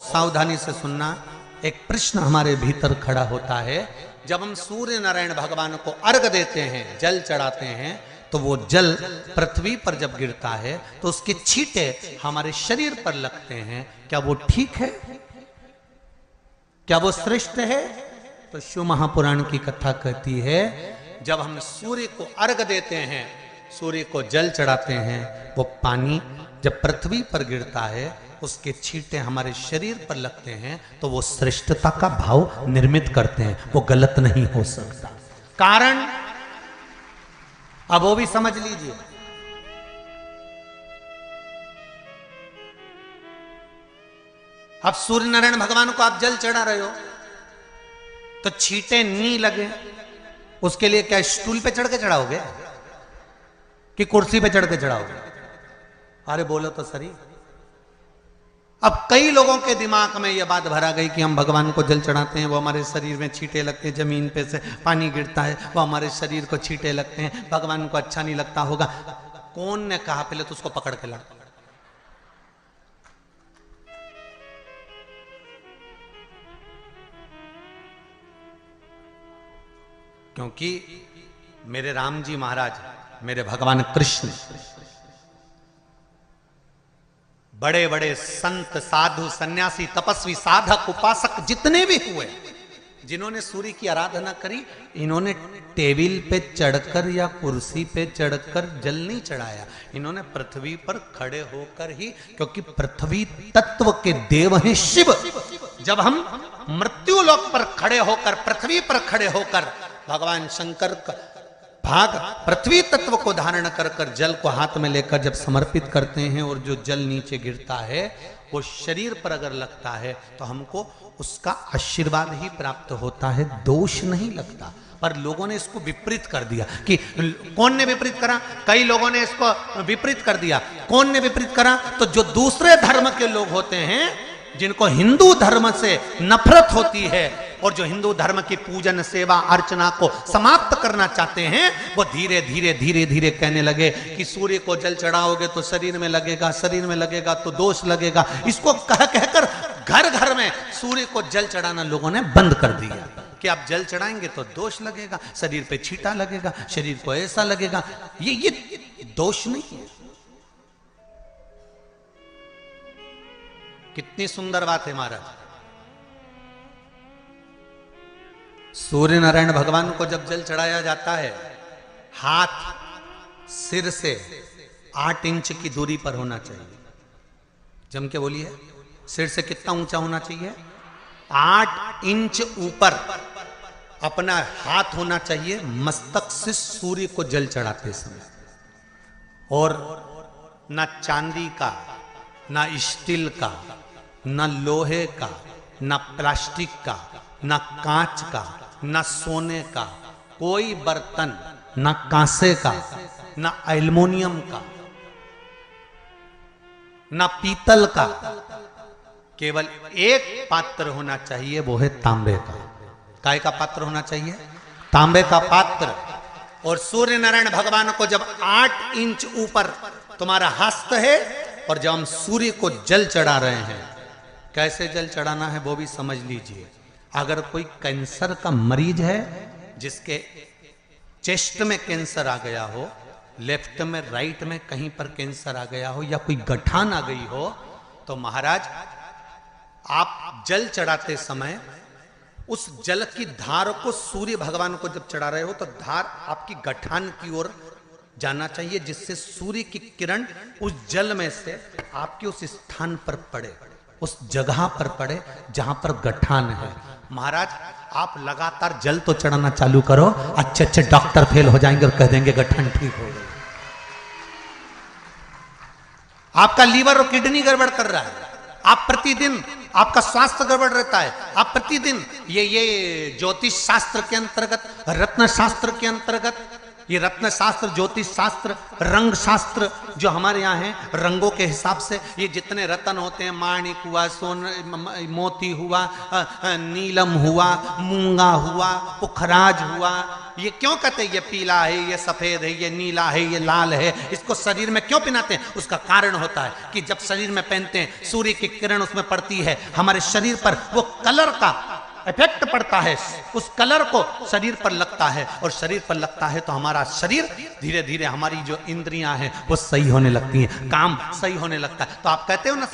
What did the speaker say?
सावधानी से सुनना। एक प्रश्न हमारे भीतर खड़ा होता है, जब हम सूर्य नारायण भगवान को अर्घ देते हैं, जल चढ़ाते हैं, तो वो जल पृथ्वी पर जब गिरता है तो उसके छींटे हमारे शरीर पर लगते हैं। क्या वो ठीक है? क्या वो श्रेष्ठ है? तो शिव महापुराण की कथा कहती है, जब हम सूर्य को अर्घ देते हैं, सूर्य को जल चढ़ाते हैं, वो पानी जब पृथ्वी पर गिरता है, उसके छींटे हमारे शरीर पर लगते हैं, तो वो श्रेष्ठता का भाव निर्मित करते हैं, वो गलत नहीं हो सकता। कारण अब वो भी समझ लीजिए। अब सूर्य नारायण भगवान को आप जल चढ़ा रहे हो तो छींटे नहीं लगे, उसके लिए क्या स्टूल पे चढ़ के चढ़ाओगे कि कुर्सी पे चढ़ के चढ़ाओगे? अरे बोलो तो सही। अब कई लोगों के दिमाग में यह बात भरा गई कि हम भगवान को जल चढ़ाते हैं, वो हमारे शरीर में छींटे लगते हैं, जमीन पे से पानी गिरता है, वो हमारे शरीर को छींटे लगते हैं, भगवान को अच्छा नहीं लगता होगा। कौन ने कहा? पहले तो उसको पकड़ के ला। क्योंकि मेरे राम जी महाराज, मेरे भगवान कृष्ण, बड़े बड़े संत, साधु, सन्यासी, तपस्वी, साधक, उपासक जितने भी हुए, जिन्होंने सूर्य की आराधना करी, इन्होंने टेबल पे चढ़कर या कुर्सी पे चढ़कर जल नहीं चढ़ाया, इन्होंने पृथ्वी पर खड़े होकर ही, क्योंकि पृथ्वी तत्व के देव हैं शिव। जब हम मृत्यु लोक पर खड़े होकर, पृथ्वी पर खड़े होकर भगवान शंकर का भाग पृथ्वी तत्व को धारण कर कर जल को हाथ में लेकर जब समर्पित करते हैं, और जो जल नीचे गिरता है वो शरीर पर अगर लगता है तो हमको उसका आशीर्वाद ही प्राप्त होता है, दोष नहीं लगता। पर लोगों ने इसको विपरीत कर दिया। कि कौन ने विपरीत करा? कई लोगों ने इसको विपरीत कर दिया। कौन ने विपरीत करा? तो जो दूसरे धर्म के लोग होते हैं, जिनको हिंदू धर्म से नफरत होती है और जो हिंदू धर्म की पूजन, सेवा, अर्चना को समाप्त करना चाहते हैं, वो धीरे धीरे धीरे धीरे कहने लगे कि सूर्य को जल चढ़ाओगे तो शरीर में लगेगा, शरीर में लगेगा तो दोष लगेगा। इसको कह कहकर घर घर में सूर्य को जल चढ़ाना लोगों ने बंद कर दिया कि आप जल चढ़ाएंगे तो दोष लगेगा, शरीर पे छींटा लगेगा, शरीर को ऐसा लगेगा। ये दोष नहीं है। कितनी सुंदर बात है महाराज। सूर्य नारायण भगवान को जब जल चढ़ाया जाता है, हाथ सिर से 8 इंच की दूरी पर होना चाहिए। जम के बोलिए, सिर से कितना ऊंचा होना चाहिए? 8 इंच ऊपर अपना हाथ होना चाहिए मस्तक से सूर्य को जल चढ़ाते समय। और ना चांदी का, ना स्टील का, ना लोहे का, ना प्लास्टिक का, ना कांच का, ना सोने का कोई बर्तन, ना कांसे का, ना एल्युमिनियम का, ना पीतल का, केवल एक पात्र होना चाहिए, वो है तांबे का। काय का पात्र होना चाहिए? तांबे का पात्र। और सूर्य नारायण भगवान को जब 8 इंच ऊपर तुम्हारा हस्त है, और जब हम सूर्य को जल चढ़ा रहे हैं, कैसे जल चढ़ाना है वो भी समझ लीजिए। अगर कोई कैंसर का मरीज है, जिसके चेस्ट में कैंसर आ गया हो, लेफ्ट में, राइट में कहीं पर कैंसर आ गया हो, या कोई गठान आ गई हो, तो महाराज आप जल चढ़ाते समय उस जल की धार को सूर्य भगवान को जब चढ़ा रहे हो, तो धार आपकी गठान की ओर जाना चाहिए, जिससे सूर्य की किरण उस जल में से आपके उस स्थान पर पड़े, उस जगह पर पड़े जहां पर गठान है। महाराज आप लगातार जल तो चढ़ाना चालू करो, अच्छे अच्छे डॉक्टर फेल हो जाएंगे और कह देंगे गठान ठीक हो गई। आपका लीवर और किडनी गड़बड़ कर रहा है, आप प्रतिदिन, आपका स्वास्थ्य गड़बड़ रहता है, आप प्रतिदिन ये ज्योतिष शास्त्र के अंतर्गत, रत्न शास्त्र के अंतर्गत, ये रत्न शास्त्र, ज्योतिष शास्त्र, रंग शास्त्र जो हमारे यहाँ है, रंगों के हिसाब से ये जितने रत्न होते हैं, माणिक हुआ, मोती हुआ, नीलम हुआ, मूंगा हुआ, पुखराज हुआ, ये क्यों कहते हैं ये पीला है, ये सफेद है, ये नीला है, ये लाल है, इसको शरीर में क्यों पहनाते हैं? उसका कारण होता है कि जब शरीर में पहनते हैं सूर्य की किरण उसमें पड़ती है, हमारे शरीर पर वो कलर का इफेक्ट पड़ता है, उस कलर को शरीर पर लगता है, और शरीर पर लगता है तो हमारा शरीर धीरे धीरे, हमारी जो इंद्रियां हैं वो सही होने लगती हैं, काम सही होने लगता है। तो आप कहते हो ना